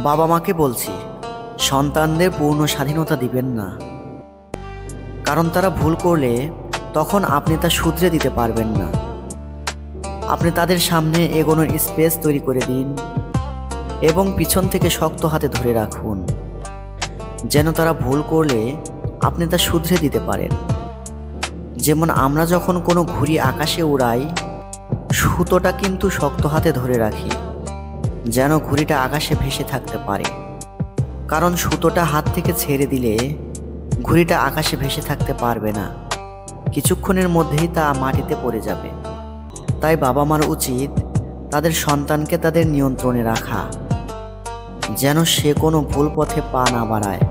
বাবা মাকে বলছি, সন্তানদের পূর্ণ স্বাধীনতা দিবেন না, কারণ তারা ভুল করলে তখন আপনি তা শুধরে দিতে পারবেন না। আপনি তাদের সামনে এগোনোর স্পেস তৈরি করে দিন এবং পিছন থেকে শক্ত হাতে ধরে রাখুন, যেন তারা ভুল করলে আপনি তা শুধরে দিতে পারেন। যেমন আমরা যখন কোনো ঘুড়ি আকাশে উড়াই, সুতোটা কিন্তু শক্ত হাতে ধরে রাখি যেন ঘুড়িটা আকাশে ভেসে থাকতে পারে, কারণ সুতোটা হাত থেকে ছেড়ে দিলে ঘুড়িটা আকাশে ভেসে থাকতে পারবে না, কিছুক্ষণের মধ্যেই তা মাটিতে পড়ে যাবে। তাই বাবা মার উচিত তাদের সন্তানকে তাদের নিয়ন্ত্রণে রাখা, যেন সে কোনো ভুল পথে পা না বাড়ায়।